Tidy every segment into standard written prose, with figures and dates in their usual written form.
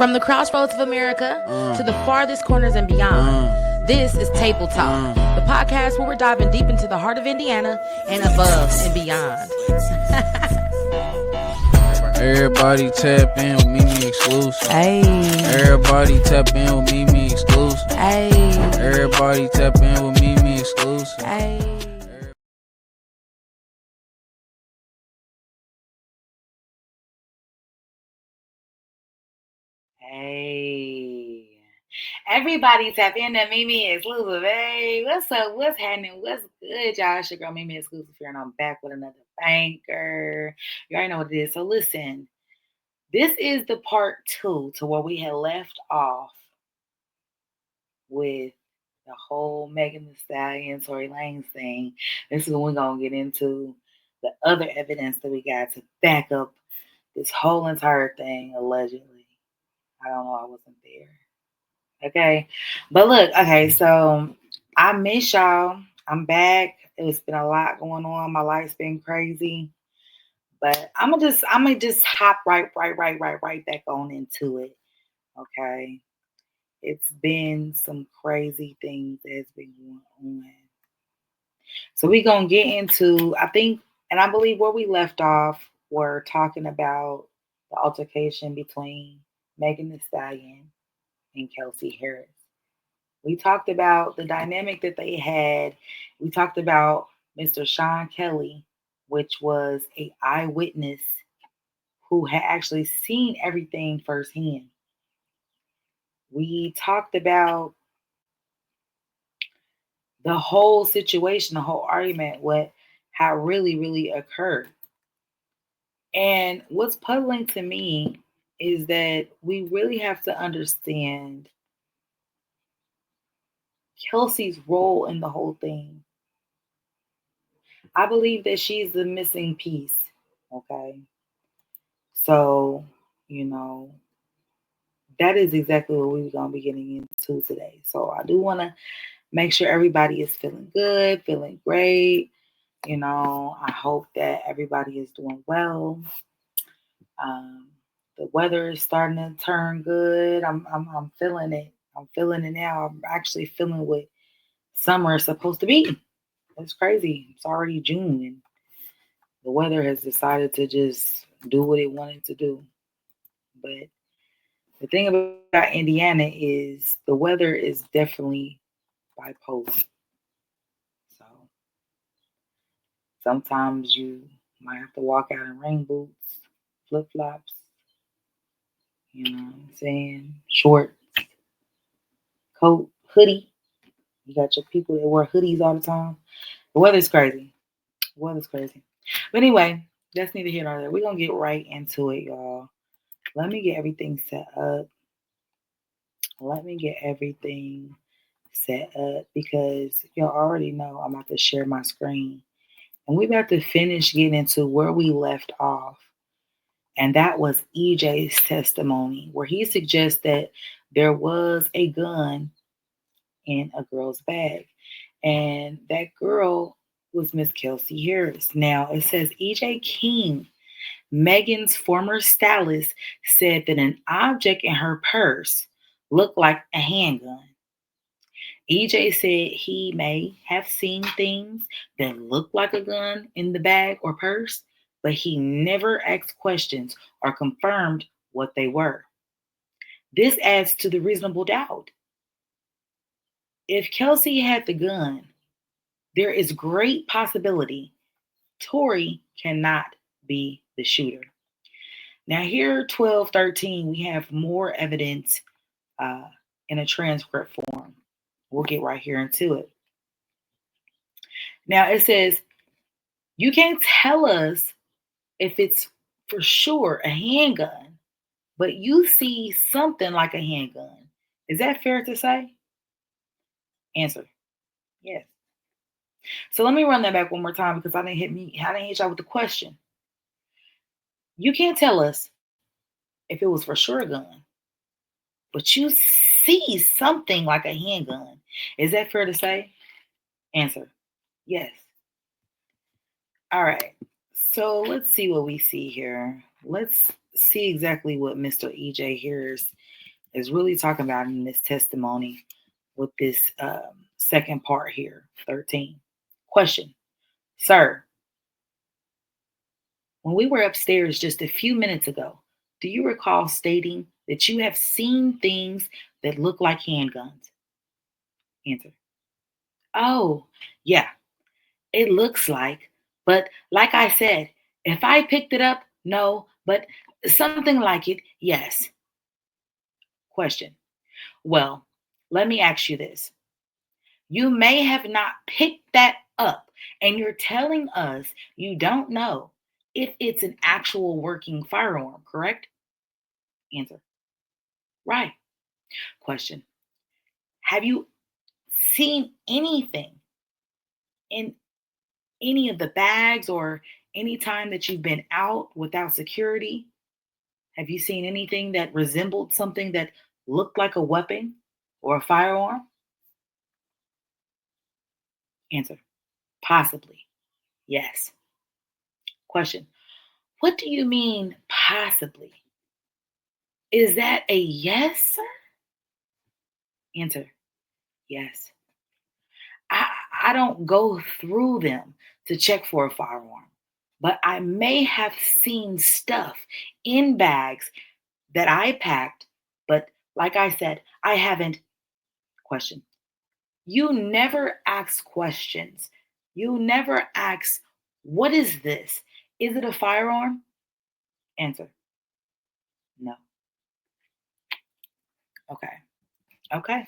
From the crossroads of America to the farthest corners and beyond, this is Table Talk, the podcast where we're diving deep into the heart of Indiana and above and beyond. Everybody tap in with Mimi exclusive. Hey. Everybody tap in with Mimi exclusive. Hey. Everybody tap in with Mimi exclusive. Hey. Hey. Everybody tap in to Mimi Exclusive. Hey, what's up? What's happening? What's good, y'all? It's your girl Mimi Exclusive here, and I'm back with another banker. You already know what it is. So listen, this is the part 2 to where we had left off with the whole Megan Thee Stallion, Tory Lanez thing. This is when we're going to get into the other evidence that we got to back up this whole entire thing, allegedly. I don't know. I wasn't there. Okay. But look, okay, so I miss y'all. I'm back. It's been a lot going on. My life's been crazy. But I'm gonna just hop right back on into it. Okay. It's been some crazy things that's been going on. So we're gonna get into, I think, and I believe where we left off, we're talking about the altercation between Megan Thee Stallion and Kelsey Harris. We talked about the dynamic that they had. We talked about Mr. Sean Kelly, which was an eyewitness who had actually seen everything firsthand. We talked about the whole situation, the whole argument, how really occurred. And what's puzzling to me is that we really have to understand Kelsey's role in the whole thing. I believe that she's the missing piece. Okay. So, that is exactly what we're going to be getting into today. So I do want to make sure everybody is feeling good, feeling great. I hope that everybody is doing well. The weather is starting to turn good. I'm feeling it. I'm feeling it now. I'm actually feeling what summer is supposed to be. It's crazy. It's already June and the weather has decided to just do what it wanted to do. But the thing about Indiana is the weather is definitely bipolar. So sometimes you might have to walk out in rain boots, flip-flops, you know what I'm saying? Shorts, coat, hoodie. You got your people that wear hoodies all the time. The weather's crazy. But anyway, that's neither here nor there. We're going to get right into it, y'all. Let me get everything set up. Because y'all already know I'm about to share my screen. And we're about to finish getting into where we left off. And that was EJ's testimony, where he suggests that there was a gun in a girl's bag. And that girl was Miss Kelsey Harris. Now, it says EJ King, Megan's former stylist, said that an object in her purse looked like a handgun. EJ said he may have seen things that looked like a gun in the bag or purse, but he never asked questions or confirmed what they were. This adds to the reasonable doubt. If Kelsey had the gun, there is great possibility Tory cannot be the shooter. Now here, 12:13, we have more evidence in a transcript form. We'll get right here into it. Now it says, you can't tell us if it's for sure a handgun, but you see something like a handgun. Is that fair to say? Answer, yes. So let me run that back one more time because I didn't hit y'all with the question. You can't tell us if it was for sure a gun, but you see something like a handgun. Is that fair to say? Answer, yes. All right. So let's see what we see here. Let's see exactly what Mr. EJ Harris is really talking about in this testimony with this second part here, 13. Question: Sir, when we were upstairs just a few minutes ago, do you recall stating that you have seen things that look like handguns? Answer: Oh, yeah, it looks like. But like I said, if I picked it up, no, but something like it, yes. Question: Well, let me ask you this. You may have not picked that up, and you're telling us you don't know if it's an actual working firearm, correct? Answer: Right. Question: Have you seen anything in any of the bags or any time that you've been out without security? Have you seen anything that resembled something that looked like a weapon or a firearm? Answer: Possibly. Yes. Question: What do you mean, possibly? Is that a yes, sir? Answer: Yes. I, I don't go through them to check for a firearm, but I may have seen stuff in bags that I packed, but like I said, I haven't. Question: You never ask questions. You never ask, what is this? Is it a firearm? Answer: No. Okay. Okay.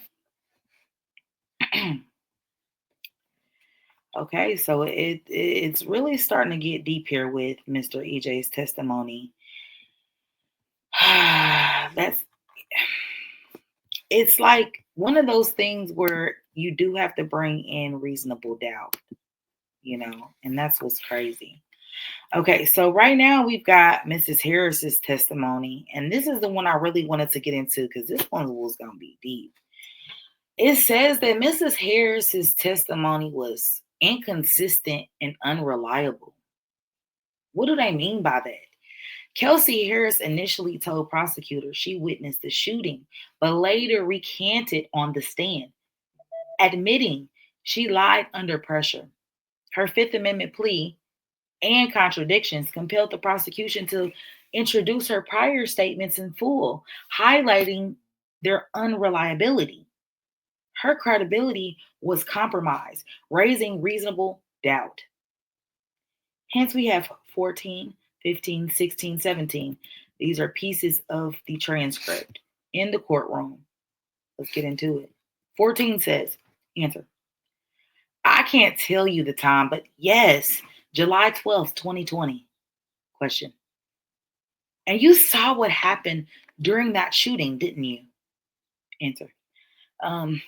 Okay, so it's really starting to get deep here with Mr. EJ's testimony. That's it's like one of those things where you do have to bring in reasonable doubt, and that's what's crazy. Okay, so right now we've got Mrs. Harris's testimony, and this is the one I really wanted to get into because this one was gonna be deep. It says that Mrs. Harris's testimony was inconsistent and unreliable. What do they mean by that? Kelsey Harris initially told prosecutors she witnessed the shooting, but later recanted on the stand, admitting she lied under pressure. Her Fifth Amendment plea and contradictions compelled the prosecution to introduce her prior statements in full, highlighting their unreliability. Her credibility was compromised, raising reasonable doubt. Hence, we have 14, 15, 16, 17. These are pieces of the transcript in the courtroom. Let's get into it. 14 says, Answer: I can't tell you the time, but yes, July 12th, 2020. Question: And you saw what happened during that shooting, didn't you? Answer: Um,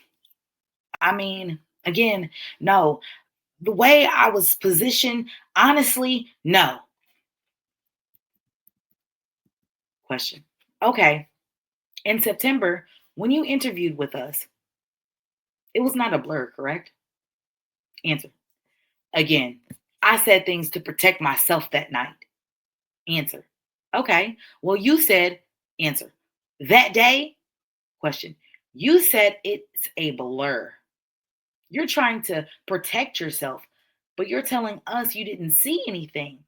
I mean, again, no. The way I was positioned, honestly, no. Question: Okay, in September, when you interviewed with us, it was not a blur, correct? Answer: Again, I said things to protect myself that night. Answer: Okay, well, you said, answer, that day? Question: You said it's a blur. You're trying to protect yourself, but you're telling us you didn't see anything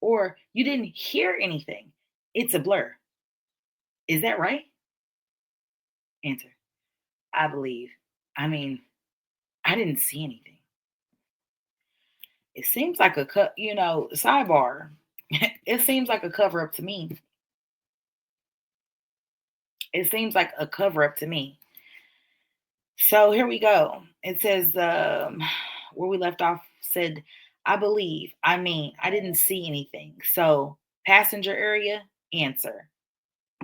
or you didn't hear anything. It's a blur. Is that right? Answer: I believe. I mean, I didn't see anything. It seems like sidebar. It seems like a cover up to me. It seems like a cover up to me. So here we go. It says, where we left off said, I believe. I mean, I didn't see anything. So, passenger area, answer.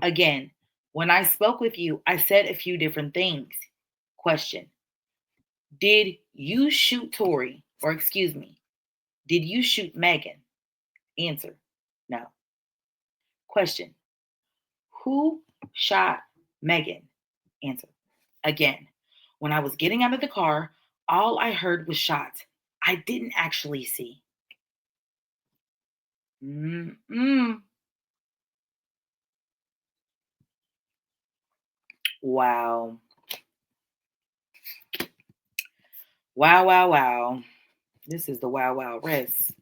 Again, when I spoke with you, I said a few different things. Question: Did you shoot Tory? Or excuse me, did you shoot Megan? Answer: No. Question: Who shot Megan? Answer: Again, when I was getting out of the car, all I heard was shots. I didn't actually see. Mm-mm. Wow. Wow, wow, wow. This is the wow, wow, rest.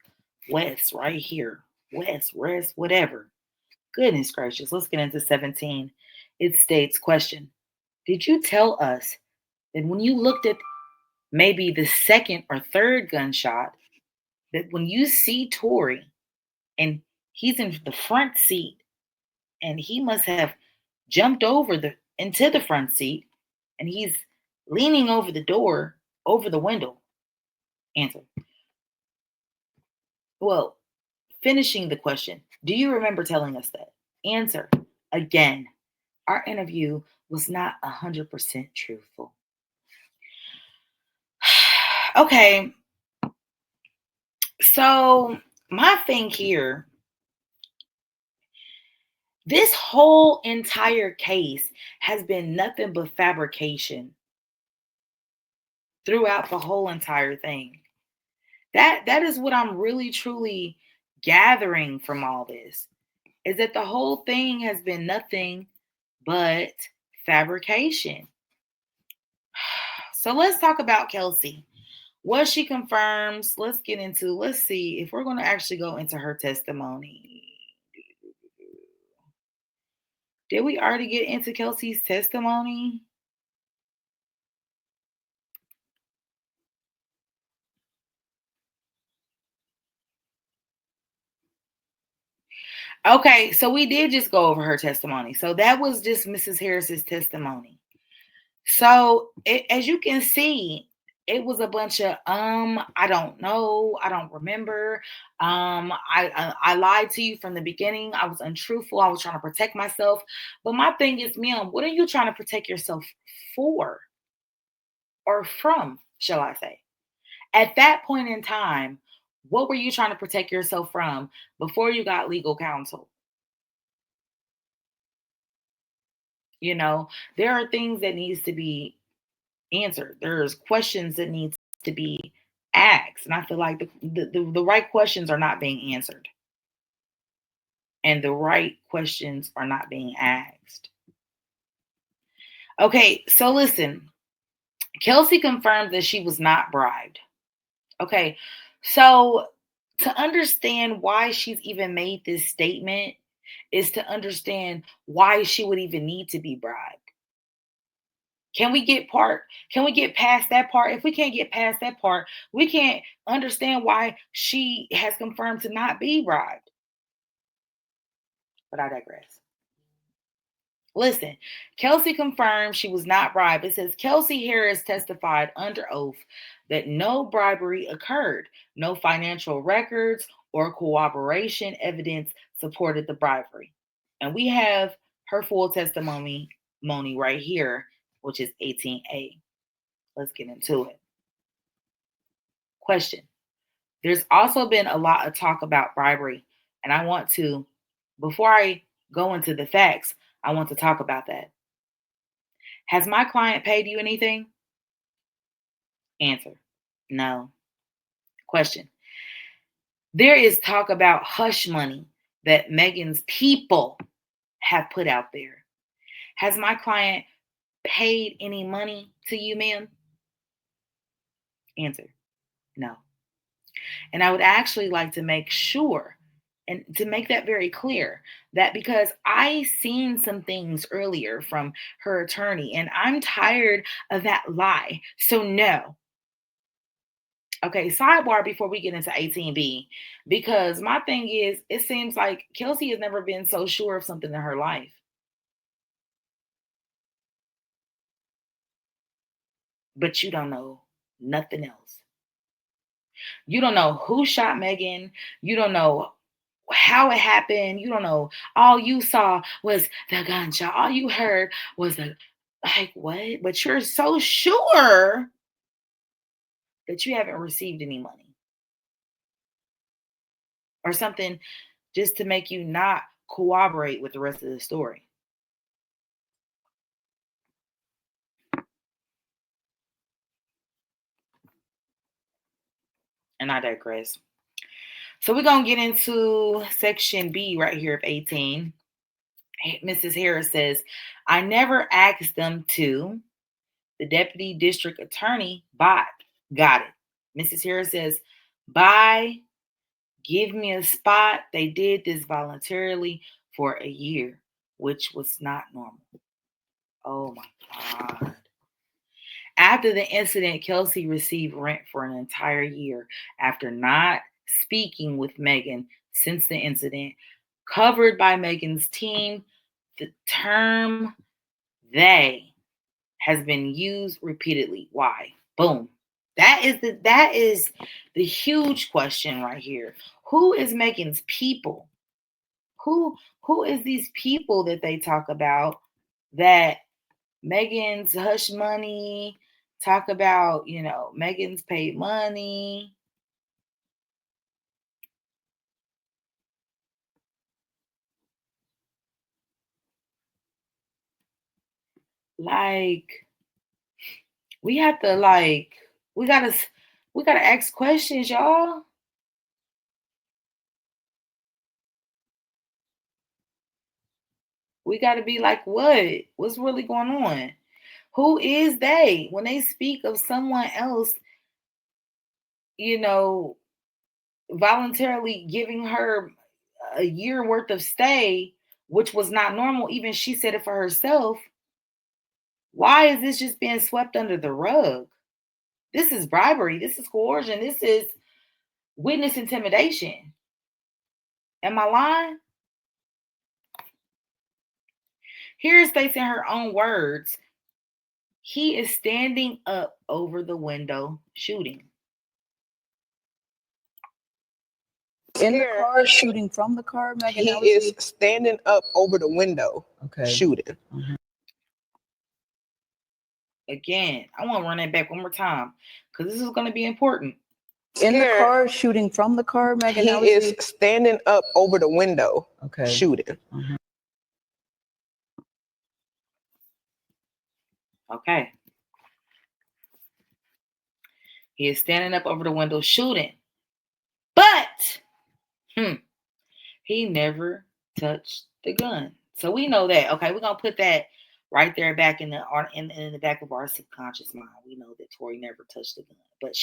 West, right here. West, rest, whatever. Goodness gracious. Let's get into 17. It states, question, did you tell us that when you looked at maybe the second or third gunshot, that when you see Tory and he's in the front seat and he must have jumped over the into the front seat and he's leaning over the door over the window? Answer. Well, finishing the question, do you remember telling us that? Answer. Again, our interview was not 100% truthful. Okay, so my thing here, this whole entire case has been nothing but fabrication throughout the whole entire thing. That is what I'm really truly gathering from all this, is that the whole thing has been nothing but fabrication. So let's talk about Kelsey. What she confirms, let's see if we're going to actually go into her testimony. Did we already get into Kelsey's testimony? Okay, so we did just go over her testimony. So that was just Mrs. Harris's testimony. So as you can see, it was a bunch of I don't know, I don't remember. I lied to you from the beginning. I was untruthful. I was trying to protect myself. But my thing is, ma'am, what are you trying to protect yourself for or from, shall I say? At that point in time, what were you trying to protect yourself from before you got legal counsel? You know, there are things that needs to be answered. There's questions that needs to be asked, and I feel like the right questions are not being answered, and the right questions are not being asked. Okay, so listen, Kelsey confirmed that she was not bribed. Okay, so to understand why she's even made this statement is to understand why she would even need to be bribed. Can we get past that part? If we can't get past that part, we can't understand why she has confirmed to not be bribed. But I digress. Listen, Kelsey confirmed she was not bribed. It says Kelsey Harris testified under oath that no bribery occurred. No financial records or cooperation evidence supported the bribery. And we have her full testimony right here, which is 18A. Let's get into it. Question. There's also been a lot of talk about bribery, and I want to, before I go into the facts, I want to talk about that. Has my client paid you anything? Answer. No. Question. There is talk about hush money that Megan's people have put out there. Has my client paid any money to you, ma'am? Answer. No. And I would actually like to make sure and to make that very clear that because I seen some things earlier from her attorney and I'm tired of that lie. So no. Okay, sidebar before we get into 18B, because my thing is, it seems like Kelsey has never been so sure of something in her life, but you don't know nothing else. You don't know who shot Megan. You don't know how it happened. You don't know. All you saw was the gunshot. All you heard was the, like, what? But you're so sure that you haven't received any money or something just to make you not cooperate with the rest of the story. And I digress. So we're going to get into section B right here of 18. Mrs. Harris says, I never asked them to. The deputy district attorney got it. Mrs. Harris says, bye, give me a spot. They did this voluntarily for a year, which was not normal. Oh my God. After the incident, Kelsey received rent for an entire year after not speaking with Megan since the incident. Covered by Megan's team, the term they has been used repeatedly. Why? Boom. That is the huge question right here. Who is Megan's people? Who is these people that they talk about that Megan's hush money, talk about, Megan's paid money. Like, we have to we gotta ask questions, y'all. We gotta be like, what? What's really going on? Who is they? When they speak of someone else, you know, voluntarily giving her a year worth of stay, which was not normal. Even she said it for herself. Why is this just being swept under the rug? This is bribery. This is coercion. This is witness intimidation. Am I lying? Here it states in her own words, he is standing up over the window shooting. In the car, shooting from the car, Megan? He is standing up over the window, shooting. Mm-hmm. Again, I want to run that back one more time because this is going to be important. In the car, shooting from the car, Megan? He is standing up over the window, shooting. Mm-hmm. Okay. He is standing up over the window shooting. But he never touched the gun. So we know that. Okay, we're gonna put that right there back in the back of our subconscious mind. We know that Tory never touched the gun. But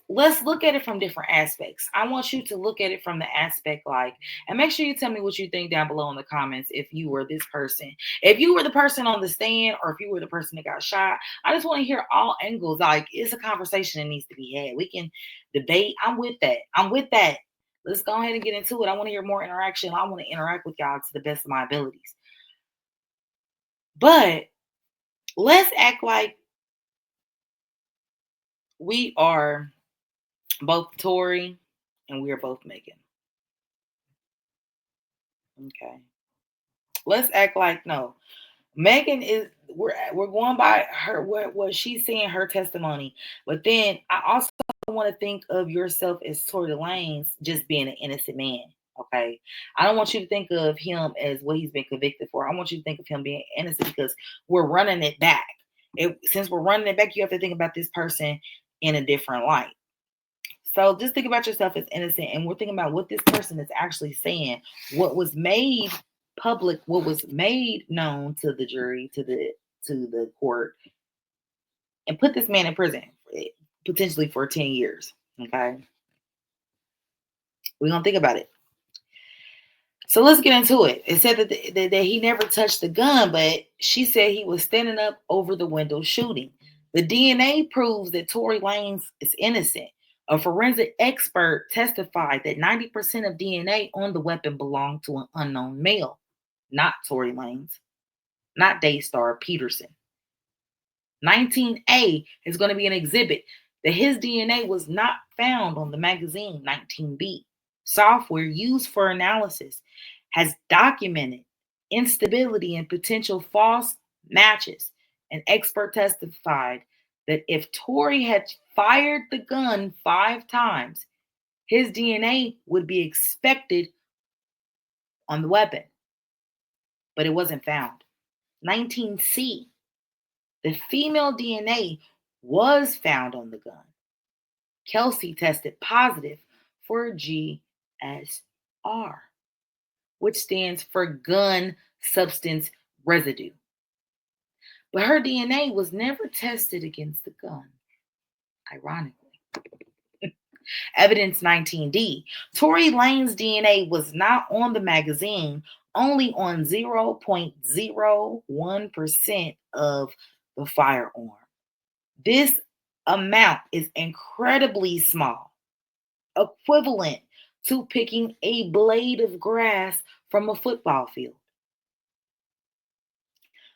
let's look at it from different aspects. I want you to look at it from the aspect and make sure you tell me what you think down below in the comments if you were this person. If you were the person on the stand or if you were the person that got shot, I just want to hear all angles. It's a conversation that needs to be had. We can debate. I'm with that. Let's go ahead and get into it. I want to hear more interaction. I want to interact with y'all to the best of my abilities. But let's act like we are both Tory and we are both Megan. Okay. Let's act like no. Megan is we're going by her what she's saying, her testimony. But then I also want to think of yourself as Tory Lanez just being an innocent man. Okay. I don't want you to think of him as what he's been convicted for. I want you to think of him being innocent because we're running it back. Since we're running it back, you have to think about this person in a different light. So just think about yourself as innocent, and we're thinking about what this person is actually saying, what was made public, what was made known to the jury, to the court, and put this man in prison, potentially for 10 years. Okay. We're going to think about it. So let's get into it. It said that he never touched the gun, but she said he was standing up over the window shooting. The DNA proves that Tory Lanez is innocent. A forensic expert testified that 90% of DNA on the weapon belonged to an unknown male, not Tory Lanez, not Daystar Peterson. 19A is going to be an exhibit that his DNA was not found on the magazine 19B. Software used for analysis has documented instability and potential false matches. An expert testified that if Tory had fired the gun 5 times, his DNA would be expected on the weapon, but it wasn't found. 19C, the female DNA was found on the gun. Kelsey tested positive for GSR. which stands for gun substance residue. But her DNA was never tested against the gun, ironically. Evidence 19D. Tory Lanez DNA was not on the magazine, only on 0.01% of the firearm. This amount is incredibly small, equivalent to picking a blade of grass from a football field.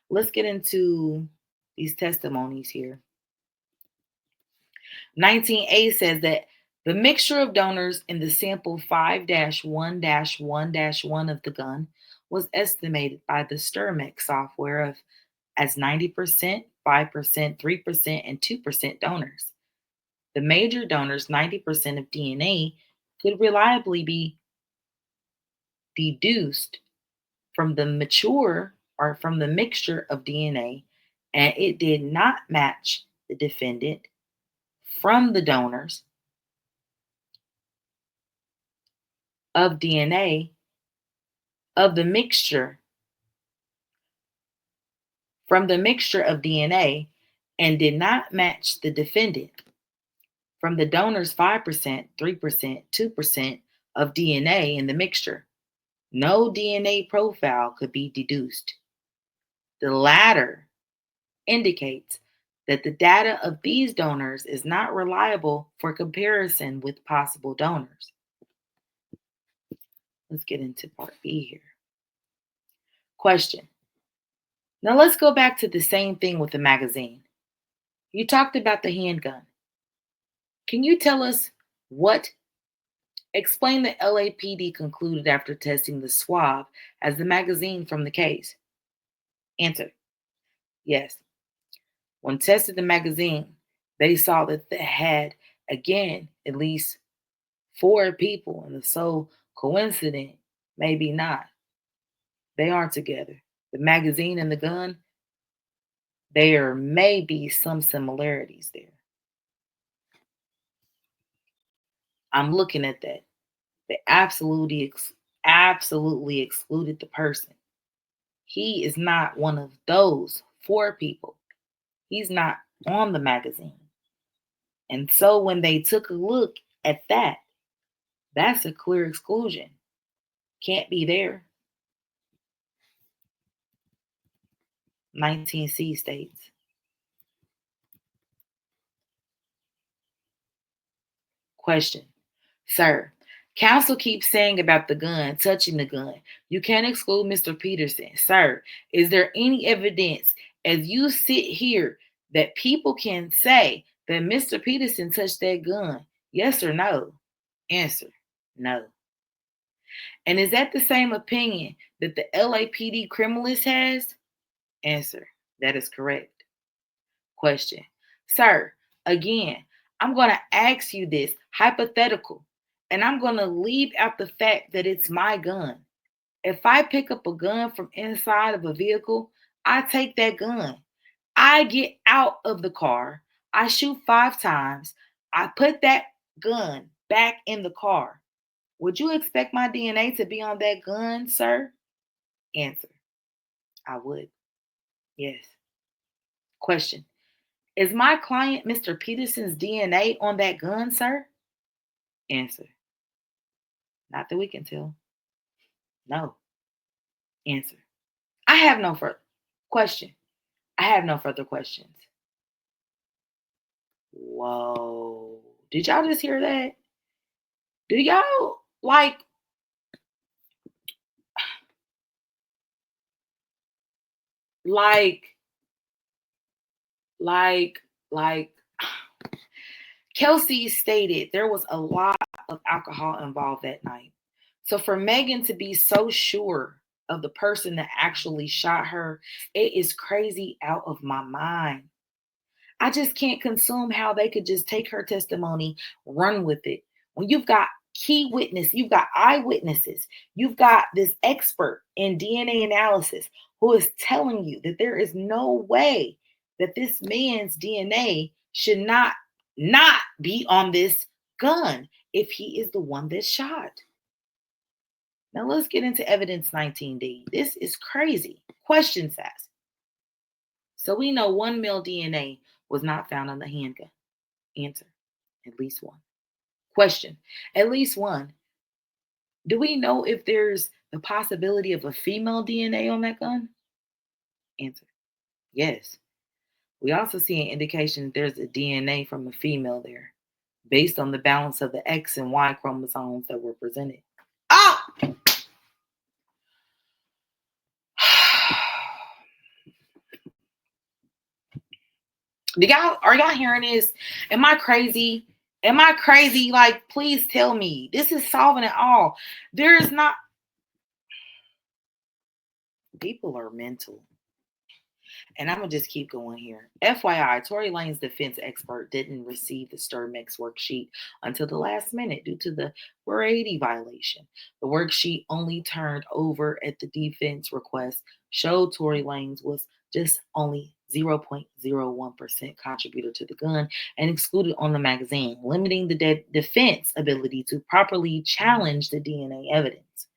Let's get into these testimonies here. 19A says that the mixture of donors in the sample 5-1-1-1 of the gun was estimated by the StirMix software as 90%, 5%, 3%, and 2% donors. The major donors' 90% of DNA could reliably be deduced from the mixture of DNA, and it did not match the defendant from the donors of DNA of the mixture from the mixture of DNA and did not match the defendant from the donor's 5%, 3%, 2% of DNA in the mixture. No DNA profile could be deduced. The latter indicates that the data of these donors is not reliable for comparison with possible donors. Let's get into part B here. Question. Now let's go back to the same thing with the magazine. You talked about the handgun. Can you tell us what? Explain the LAPD concluded after testing the swab as the magazine from the case. Answer. Yes. When tested the magazine, they saw that they had, again, at least 4 people, and the sole coincidence, maybe not. They aren't together. The magazine and the gun, there may be some similarities there. I'm looking at that. They absolutely excluded the person. He is not one of those 4 people. He's not on the magazine. And so when they took a look at that, that's a clear exclusion. Can't be there. 19C states. Question. Sir, counsel keeps saying about the gun, touching the gun. You can't exclude Mr. Peterson. Sir, is there any evidence as you sit here that people can say that Mr. Peterson touched that gun? Yes or no? Answer. No. And is that the same opinion that the LAPD criminalist has? Answer. That is correct. Question. Sir, again, I'm going to ask you this hypothetical, and I'm going to leave out the fact that it's my gun. If I pick up a gun from inside of a vehicle, I take that gun. I get out of the car. I shoot 5 times. I put that gun back in the car. Would you expect my DNA to be on that gun, sir? Answer. I would. Yes. Question. Is my client Mr. Peterson's DNA on that gun, sir? Answer. Not that we can tell. No. Answer. I have no further question. I have no further questions. Whoa. Did y'all just hear that? Do y'all like Kelsey stated there was a lot of alcohol involved that night. So for Megan to be so sure of the person that actually shot her, it is crazy out of my mind. I just can't consume how they could just take her testimony, run with it. When you've got key witness, you've got eyewitnesses, you've got this expert in DNA analysis who is telling you that there is no way that this man's DNA should not be on this gun if he is the one that shot. Now let's get into evidence 19D. This is crazy. Question says, so we know one male DNA was not found on the handgun. Answer, at least one. Question, at least one. Do we know if there's the possibility of a female DNA on that gun? Answer, yes. We also see an indication that there's a DNA from a female there, based on the balance of the X and Y chromosomes that were presented. Ah! Are y'all hearing this? Am I crazy? Am I crazy? Like, please tell me. This is solving it all. There is not. People are mental. And I'm going to just keep going here. FYI, Tory Lanez defense expert didn't receive the StirMix worksheet until the last minute due to the 480 violation. The worksheet only turned over at the defense request showed Tory Lanez was just only 0.01% contributor to the gun and excluded on the magazine, limiting the defense ability to properly challenge the DNA evidence.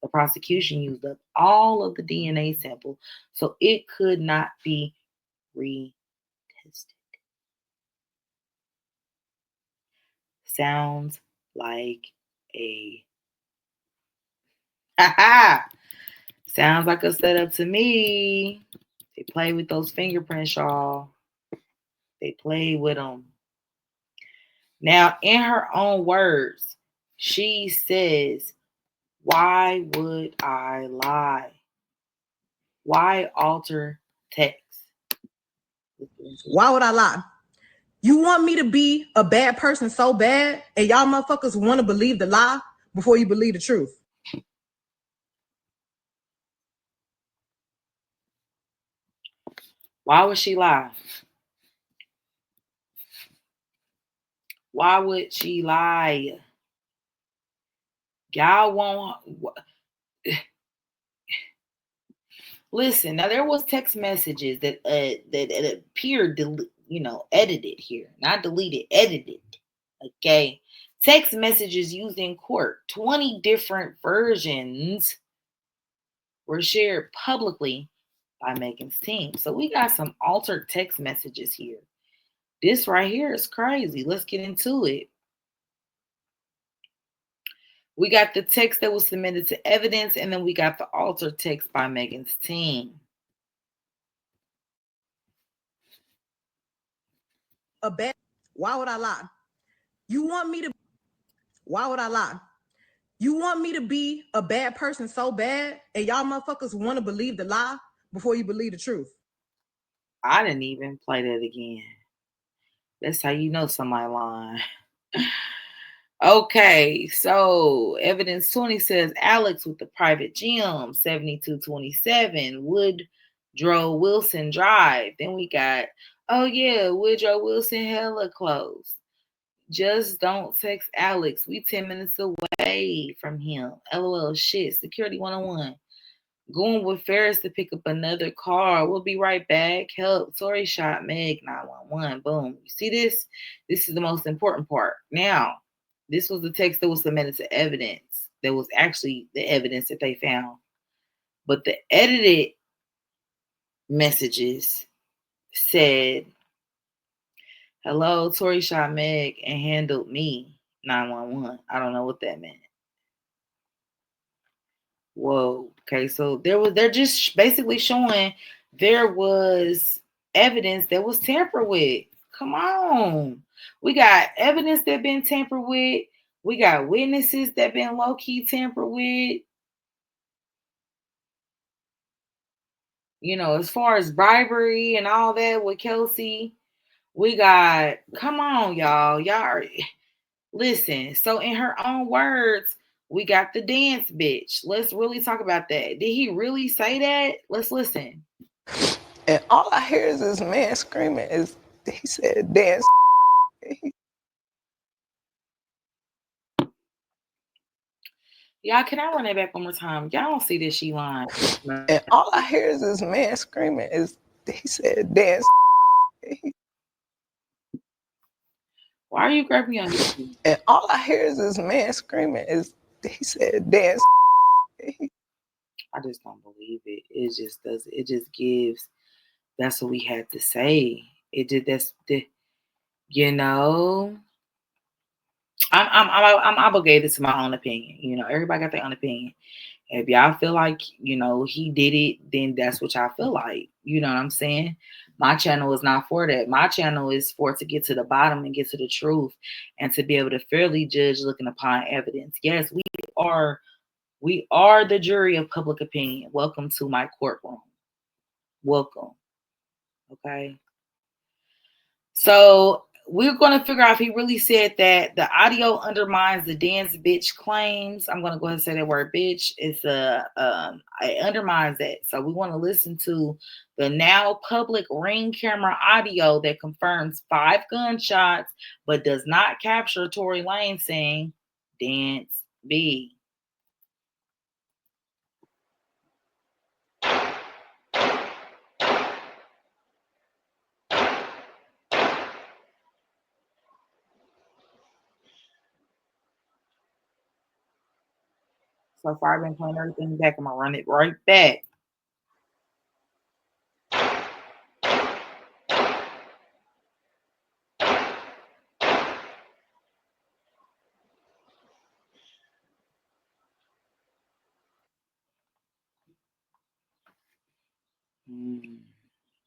The prosecution used up all of the DNA sample, so it could not be retested. Sounds like a sounds like a setup to me. They play with those fingerprints, y'all. They play with them. Now, in her own words, she says, why would I lie? Why alter text? Why would I lie? You want me to be a bad person so bad, and y'all motherfuckers want to believe the lie before you believe the truth. Why would she lie? Why would she lie? Y'all won't listen. Now there was text messages that appeared, edited here, not deleted, edited. Okay, text messages used in court. 20 different versions were shared publicly by Megan's team. So we got some altered text messages here. This right here is crazy. Let's get into it. We got the text that was submitted to evidence, and then we got the altered text by Megan's team. Why would I lie? Why would I lie? You want me to be a bad person so bad, and y'all motherfuckers want to believe the lie before you believe the truth. I didn't even play that again. That's how you know somebody lying. Okay, so evidence 20 says Alex with the private gym, 7227 Woodrow Wilson Drive. Then we got, oh yeah, Woodrow Wilson hella close. Just don't text Alex. We 10 minutes away from him. LOL shit. Security 101. Going with Ferris to pick up another car. We'll be right back. Help. Tory shot Meg 911. Boom. You see this? This is the most important part. Now, this was the text that was submitted to evidence. That was actually the evidence that they found. But the edited messages said, hello, Tory shot Meg and handled me 911. I don't know what that meant. Whoa. Okay, so they're just basically showing there was evidence that was tampered with. Come on. We got evidence that been tampered with. We got witnesses that been low-key tampered with. As far as bribery and all that with Kelsey, we got, come on, y'all. Listen. So in her own words, we got the dance bitch. Let's really talk about that. Did he really say that? Let's listen. And all I hear is this man screaming. He said dance. Y'all, can I run that back one more time? Y'all don't see this, she lying. And all I hear is this man screaming. He said dance. Why are you grabbing on YouTube? And all I hear is this man screaming. He said dance. I just don't believe it. It just does. It just gives. That's what we had to say. It did. That's the. You know. I'm obligated to my own opinion. You know, everybody got their own opinion. If y'all feel like, you know, he did it, then that's what y'all feel like. You know what I'm saying? My channel is not for that. My channel is for to get to the bottom and get to the truth and to be able to fairly judge looking upon evidence. Yes, we are the jury of public opinion. Welcome to my courtroom. Welcome. Okay. So we're going to figure out if he really said that. The audio undermines the dance bitch claims. I'm going to go ahead and say that word bitch. It undermines that. So we want to listen to the now public Ring camera audio that confirms 5 gunshots, but does not capture Tory Lanez saying dance B. So far, I've been playing everything back. I'm going to run it right back.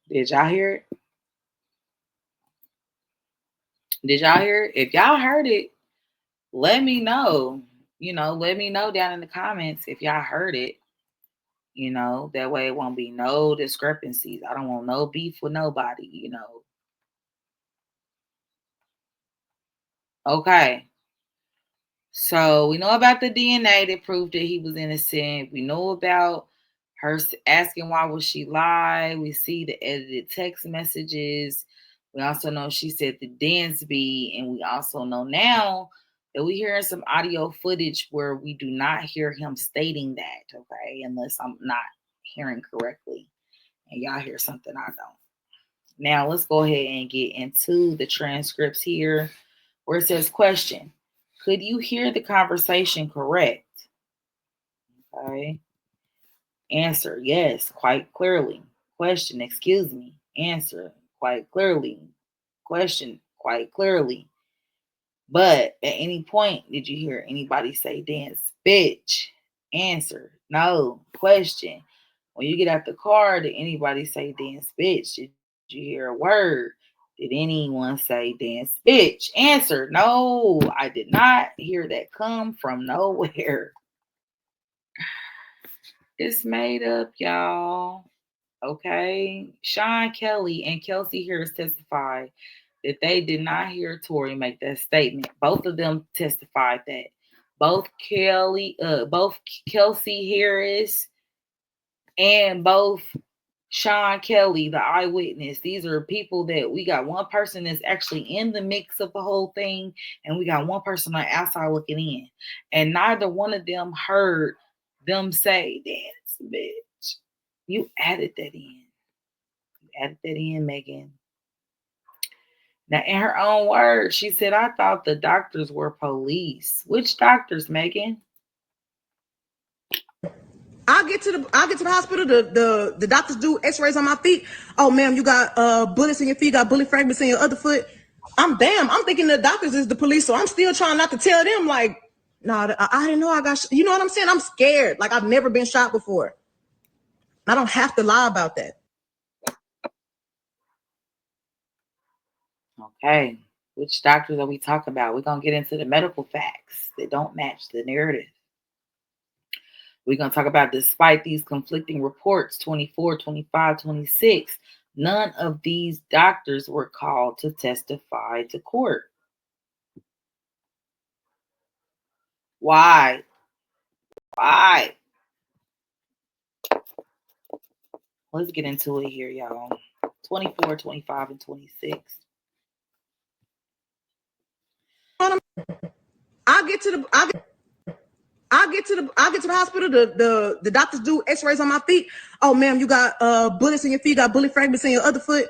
Did y'all hear it? Did y'all hear it? If y'all heard it, let me know. You know, let me know down in the comments if y'all heard it. You know, that way it won't be no discrepancies. I don't want no beef with nobody, you know. Okay. So we know about the DNA that proved that he was innocent. We know about her asking why would she lie. We see the edited text messages. We also know she said the Dansby, and we also know now that we hearing some audio footage where we do not hear him stating that, okay, unless I'm not hearing correctly. And y'all hear something I don't. Now let's go ahead and get into the transcripts here where it says question. Could you hear the conversation correct? Okay. Answer, yes, quite clearly. Question, excuse me. Answer, quite clearly. Question, quite clearly. But at any point, did you hear anybody say dance, bitch? Answer, no. Question, when you get out the car, did anybody say dance, bitch? Did you hear a word? Did anyone say dance, bitch? Answer, no. I did not hear that come from nowhere. It's made up, y'all. Okay. Sean Kelly and Kelsey Harris testified that they did not hear Tory make that statement. Both of them testified that. Both Kelsey Harris and both Sean Kelly, the eyewitness. These are people that we got one person that's actually in the mix of the whole thing, and we got one person on the outside looking in. And neither one of them heard them say, dance, bitch. You added that in. You added that in, Megan. Now, in her own words, she said, I thought the doctors were police. Which doctors, Megan? I get to the hospital. The doctors do X-rays on my feet. Oh, ma'am, you got bullets in your feet. Got bullet fragments in your other foot. I'm thinking the doctors is the police, so I'm still trying not to tell them like, no, I didn't know I got. You know what I'm saying? I'm scared. Like I've never been shot before. I don't have to lie about that. Okay. Which doctors are we talking about? We're going to get into the medical facts that don't match the narrative. We're going to talk about despite these conflicting reports, 24, 25, 26, none of these doctors were called to testify to court. Why? Why? Let's get into it here, y'all. 24, 25, and 26. I get to the hospital. The doctors do X-rays on my feet. Oh, ma'am, you got bullets in your feet. Got bullet fragments in your other foot.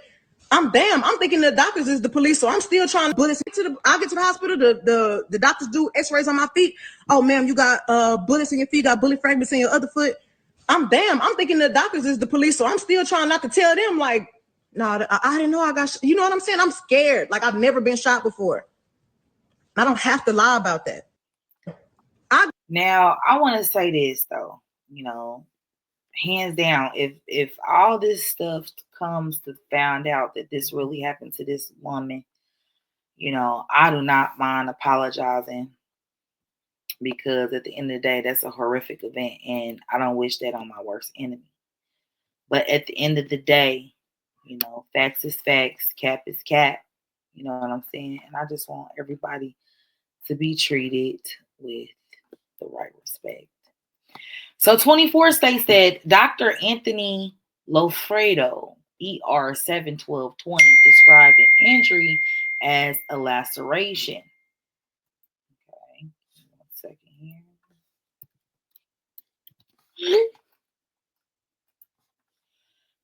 I'm thinking the doctors is the police, so I'm still trying to bullets I get to the hospital, the doctors do x-rays on my feet. Oh ma'am, you got bullets in your feet, got bullet fragments in your other foot. I'm thinking the doctors is the police, so I'm still trying not to tell them like, no, I didn't know I got you know what I'm saying? I'm scared. Like I've never been shot before. I don't have to lie about that. Now, I want to say this though, hands down, if all this stuff comes to found out that this really happened to this woman, I do not mind apologizing, because at the end of the day, that's a horrific event, and I don't wish that on my worst enemy. But at the end of the day, facts is facts, cap is cap. You know what I'm saying? And I just want everybody to be treated with the right respect. So 24 states that Dr. Anthony Lofredo, ER 71220, described an injury as a laceration. Okay, 1 second here.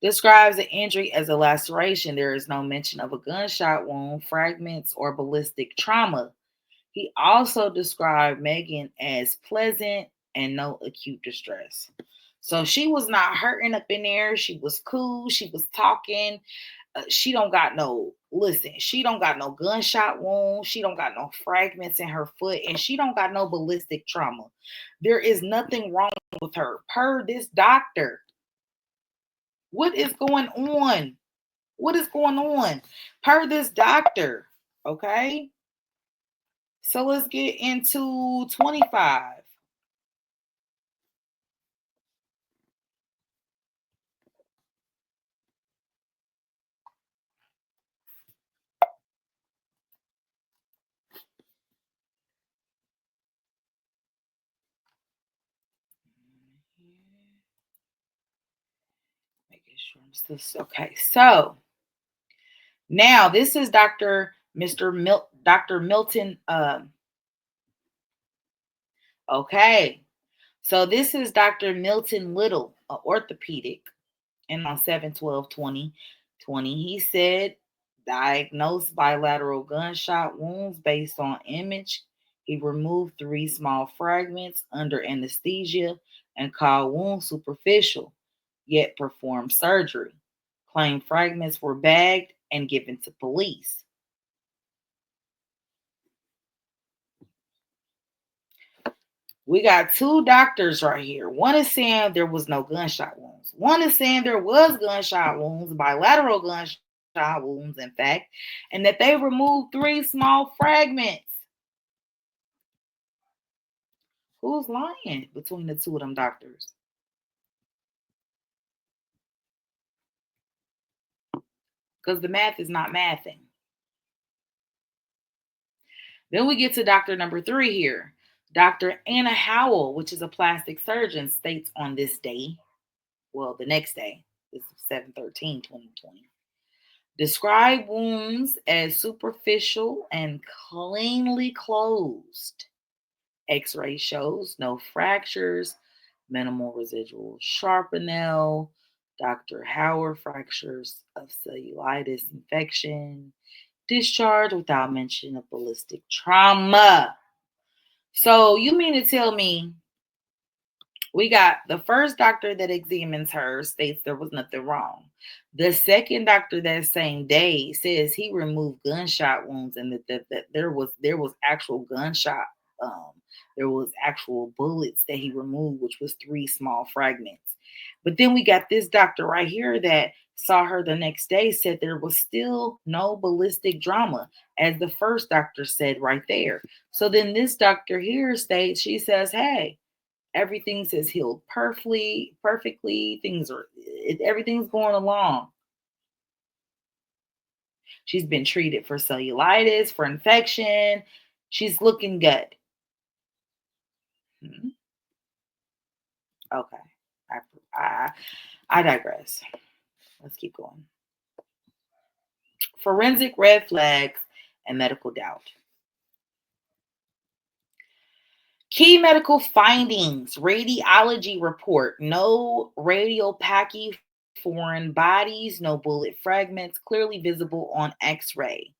Describes the injury as a laceration. There is no mention of a gunshot wound, fragments, or ballistic trauma. He also described Megan as pleasant and no acute distress. So she was not hurting up in there. She was cool. She was talking. She don't got no, listen, she don't got no gunshot wound. She don't got no fragments in her foot. And she don't got no ballistic trauma. There is nothing wrong with her. Per this doctor. What is going on? What is going on? Per this doctor. Okay. So let's get into 25. Making sure I'm still okay. So now this is Dr. Milton. Okay. So this is Dr. Milton Little, an orthopedic, and on 7/12/2020, he said diagnosed bilateral gunshot wounds based on image. He removed 3 small fragments under anesthesia and called wounds superficial, yet performed surgery. Claimed fragments were bagged and given to police. We got 2 doctors right here. One is saying there was no gunshot wounds. One is saying there was gunshot wounds, bilateral gunshot wounds, in fact, and that they removed 3 small fragments. Who's lying between the 2 of them doctors? Because the math is not mathing. Then we get to doctor number 3 here. Dr. Anna Howell, which is a plastic surgeon, states on this day, well, the next day, this is 7/13/2020. Describe wounds as superficial and cleanly closed. X-ray shows no fractures, minimal residual shrapnel. Dr. Howard fractures of cellulitis infection. Discharge without mention of ballistic trauma. So you mean to tell me we got the first doctor that examines her states there was nothing wrong. The second doctor that same day says he removed gunshot wounds and that there was actual gunshot, um, there was actual bullets that he removed, which was 3 small fragments. But then we got this doctor right here that saw her the next day, said there was still no ballistic trauma, as the first doctor said right there. So then this doctor here states, she says, hey, everything says healed perfectly. Everything's going along. She's been treated for cellulitis, for infection. She's looking good. Okay. I digress. Let's keep going. Forensic red flags and medical doubt. Key medical findings, radiology report, no radiopachy foreign bodies, no bullet fragments clearly visible on x-ray.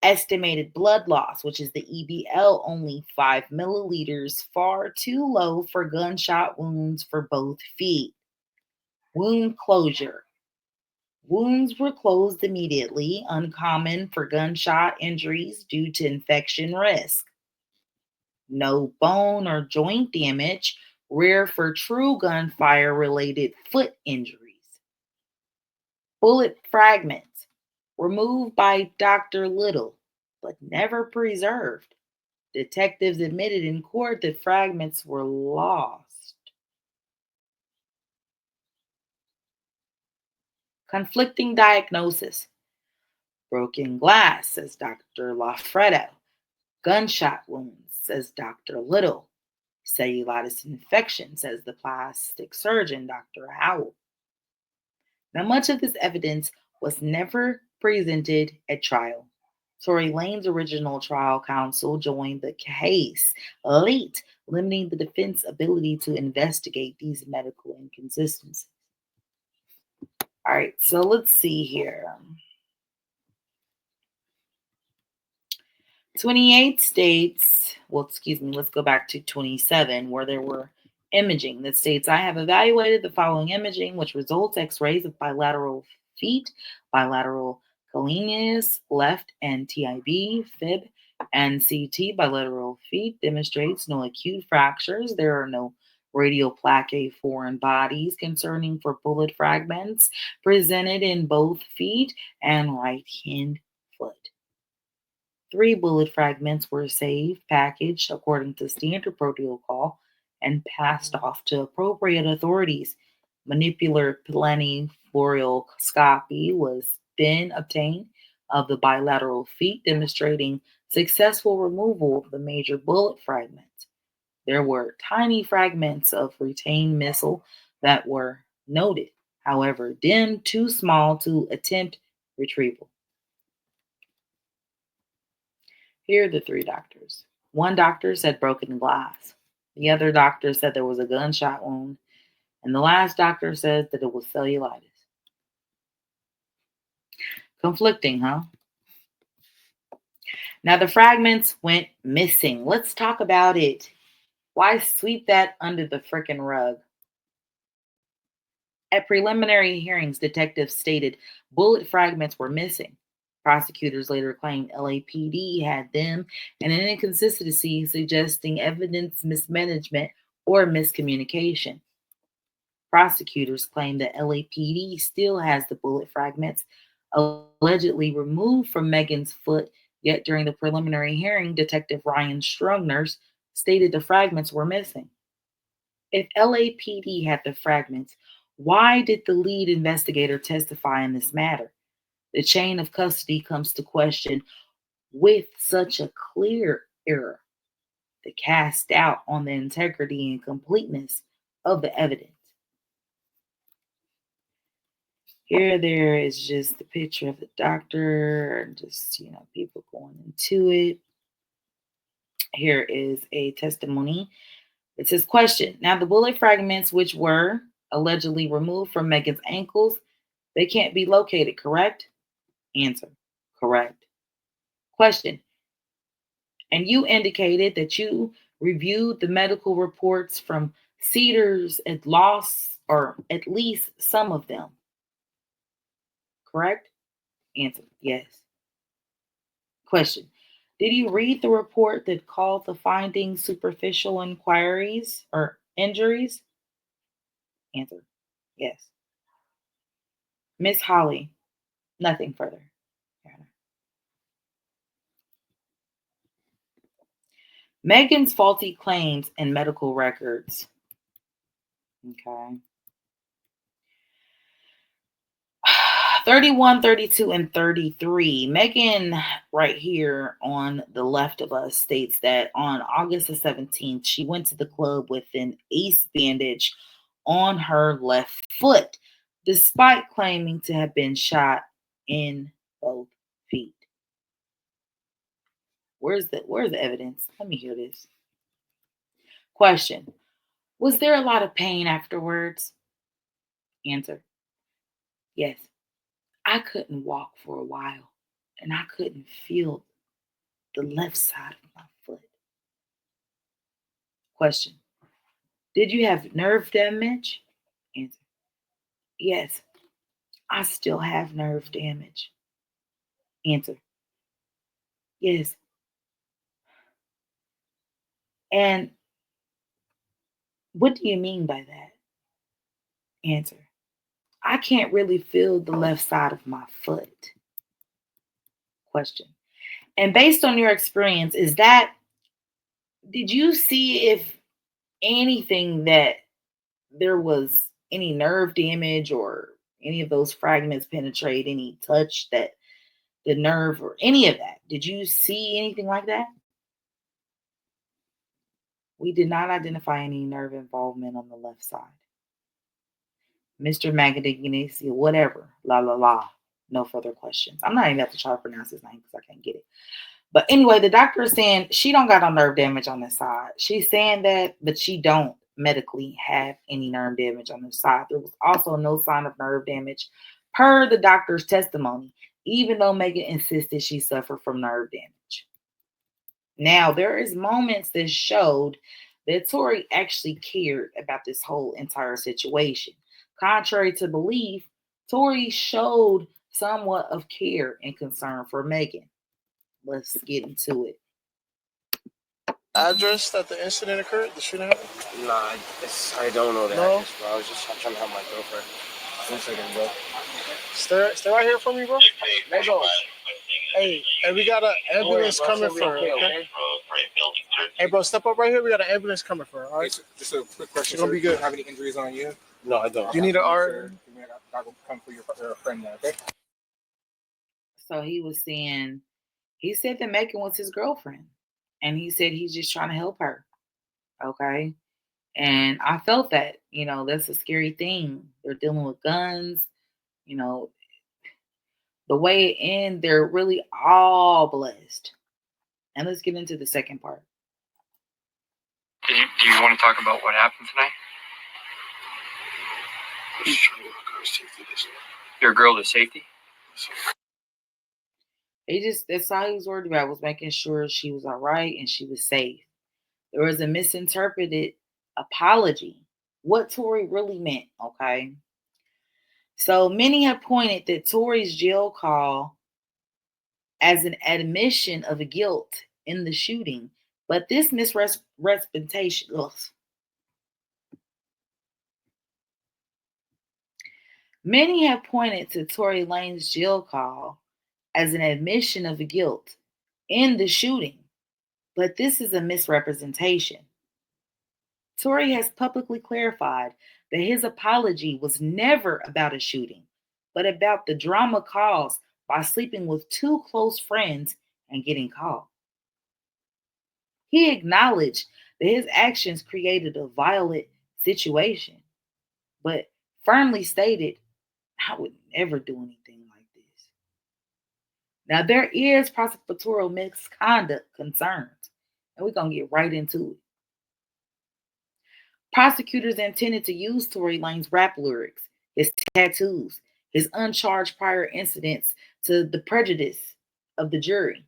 Estimated blood loss, which is the EBL, only 5 milliliters, far too low for gunshot wounds for both feet. Wound closure. Wounds were closed immediately, uncommon for gunshot injuries due to infection risk. No bone or joint damage, rare for true gunfire related foot injuries. Bullet fragments removed by Dr. Little, but never preserved. Detectives admitted in court that fragments were lost. Conflicting diagnosis. Broken glass, says Dr. Lafredo. Gunshot wounds, says Dr. Little. Cellulitis infection, says the plastic surgeon, Dr. Howell. Now, much of this evidence was never presented at trial. Tory Lanez original trial counsel joined the case late, limiting the defense's ability to investigate these medical inconsistencies. All right, so let's see here. 28 states, let's go back to 27, where there were imaging that states, I have evaluated the following imaging, which results x-rays of bilateral feet, bilateral collineus, left and TIB, fib, and CT bilateral feet demonstrates no acute fractures. There are no radial plaque foreign bodies concerning for bullet fragments presented in both feet and right hand foot. 3 bullet fragments were saved, packaged according to standard protocol, and passed off to appropriate authorities. Manipular planifluoroscopy was then obtained of the bilateral feet, demonstrating successful removal of the major bullet fragments. There were tiny fragments of retained missile that were noted, however, deemed too small to attempt retrieval. Here are the 3 doctors. One doctor said broken glass. The other doctor said there was a gunshot wound. And the last doctor says that it was cellulitis. Conflicting, huh? Now the fragments went missing. Let's talk about it. Why sweep that under the frickin' rug? At preliminary hearings, detectives stated bullet fragments were missing. Prosecutors later claimed LAPD had them, and an inconsistency suggesting evidence mismanagement or miscommunication. Prosecutors claim that LAPD still has the bullet fragments allegedly removed from Megan's foot, yet during the preliminary hearing, Detective Ryan Strungners stated the fragments were missing. If LAPD had the fragments, why did the lead investigator testify in this matter? The chain of custody comes to question with such a clear error that casts doubt on the integrity and completeness of the evidence. Here, there is just a picture of the doctor and just, people going into it. Here is a testimony. It says, question. Now, the bullet fragments, which were allegedly removed from Megan's ankles, they can't be located, correct? Answer. Correct. Question. And you indicated that you reviewed the medical reports from Cedars and lost, or at least some of them. Correct? Answer. Yes. Question. Did you read the report that called the findings superficial inquiries or injuries? Answer. Yes. Miss Holly, nothing further. Megan's faulty claims and medical records. Okay. 31, 32, and 33. Megan, right here on the left of us, states that on August the 17th, she went to the club with an ace bandage on her left foot, despite claiming to have been shot in both feet. Where's the evidence? Let me hear this. Question. Was there a lot of pain afterwards? Answer. Yes. I couldn't walk for a while, and I couldn't feel the left side of my foot. Question. Did you have nerve damage? Answer. Yes, I still have nerve damage. Answer. Yes. And what do you mean by that? Answer. I can't really feel the left side of my foot. Question. And based on your experience, did you see if anything that there was any nerve damage or any of those fragments penetrate, any touch that the nerve or any of that? Did you see anything like that? We did not identify any nerve involvement on the left side. Mr. Magadanesi, whatever, la la la. No further questions. I'm not even about to try to pronounce his name because I can't get it. But anyway, the doctor is saying she don't got no nerve damage on this side. She's saying that, but she don't medically have any nerve damage on this side. There was also no sign of nerve damage per the doctor's testimony, even though Megan insisted she suffered from nerve damage. Now, there is moments that showed that Tory actually cared about this whole entire situation. Contrary to belief, Tory showed somewhat of care and concern for Megan. Let's get into it. Address that the incident occurred, the shooting happened? Nah, I don't know that No? address, bro. I was just trying to help my girlfriend. 1 second, bro. Stay right here for me, bro. Let go. Hey, we got an ambulance coming for her, okay? Hey, bro, step up right here. We got an ambulance coming for her, all right? Just a quick question. She's gonna be Do you good. have any injuries on you? No, I don't. You need an R. I will come for your friend now, okay? So he said that Megan was his girlfriend. And he said he's just trying to help her. Okay. And I felt that, that's a scary thing. They're dealing with guns, you know, the way it ends, they're really all blessed. And let's get into the second part. Do you want to talk about what happened tonight? Your girl to safety? That's all he was worried about, was making sure she was all right and she was safe. There was a misinterpreted apology. What Tory really meant, okay? So many have pointed that Tory's jail call as an admission of guilt in the shooting, but this misrepresentation, many have pointed to Tory Lanez's jail call as an admission of guilt in the shooting, but this is a misrepresentation. Tory has publicly clarified that his apology was never about a shooting, but about the drama caused by sleeping with two close friends and getting caught. He acknowledged that his actions created a violent situation, but firmly stated, I would never do anything like this. Now, there is prosecutorial misconduct concerns, and we're going to get right into it. Prosecutors intended to use Tory Lanez's rap lyrics, his tattoos, his uncharged prior incidents to the prejudice of the jury,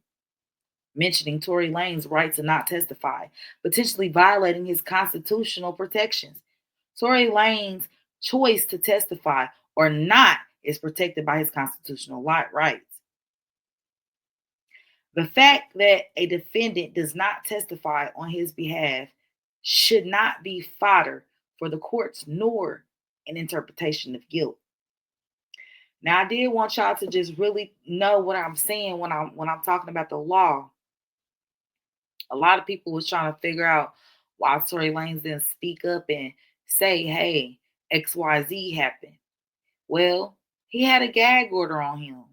mentioning Tory Lanez's right to not testify, potentially violating his constitutional protections. Tory Lanez's choice to testify or not is protected by his constitutional rights. The fact that a defendant does not testify on his behalf should not be fodder for the courts nor an interpretation of guilt. Now, I did want y'all to just really know what I'm saying when I'm talking about the law. A lot of people was trying to figure out why Tory Lanez didn't speak up and say, hey, XYZ happened. Well, he had a gag order on him,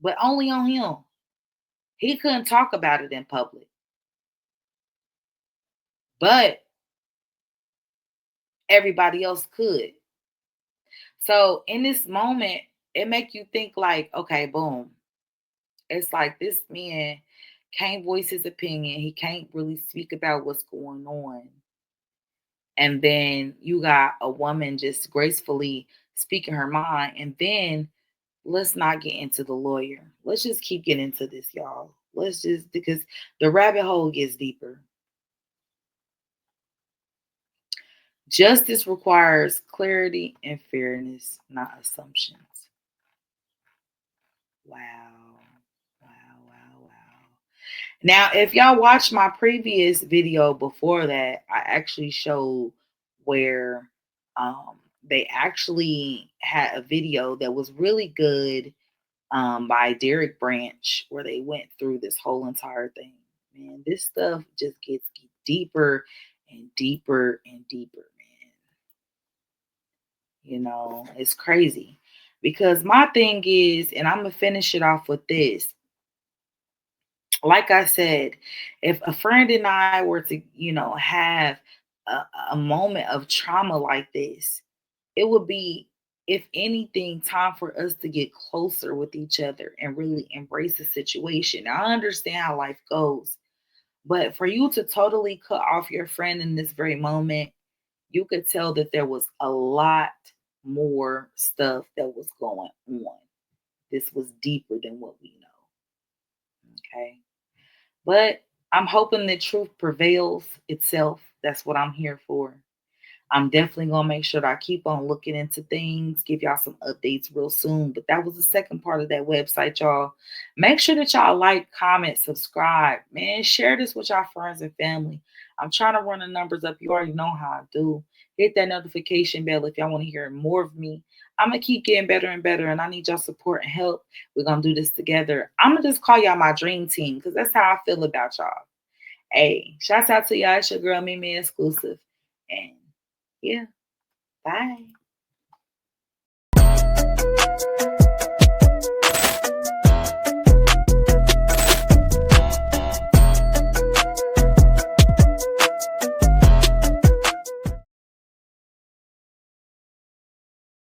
but only on him. He couldn't talk about it in public. But everybody else could. So in this moment, it make you think like, okay, boom. It's like this man can't voice his opinion. He can't really speak about what's going on. And then you got a woman just gracefully speaking her mind. And then let's not get into the lawyer. Let's just keep getting into this, y'all. Let's just, because the rabbit hole gets deeper. Justice requires clarity and fairness, not assumptions. Wow. Now, if y'all watched my previous video before that, I actually showed where they actually had a video that was really good by Derek Branch, where they went through this whole entire thing. Man, this stuff just gets deeper and deeper and deeper, man. You know, it's crazy. Because my thing is, and I'm going to finish it off with this. Like I said, if a friend and I were to, have a moment of trauma like this, it would be, if anything, time for us to get closer with each other and really embrace the situation. Now, I understand how life goes, but for you to totally cut off your friend in this very moment, you could tell that there was a lot more stuff that was going on. This was deeper than what we know. Okay. But I'm hoping that truth prevails itself. That's what I'm here for. I'm definitely going to make sure that I keep on looking into things, give y'all some updates real soon. But that was the second part of that website, y'all. Make sure that y'all like, comment, subscribe. Man, share this with y'all friends and family. I'm trying to run the numbers up. You already know how I do. Hit that notification bell if y'all want to hear more of me. I'm going to keep getting better and better, and I need y'all support and help. We're going to do this together. I'm going to just call y'all my dream team because that's how I feel about y'all. Hey, shouts out to y'all. It's your girl, Mimi Exclusive. And yeah, bye.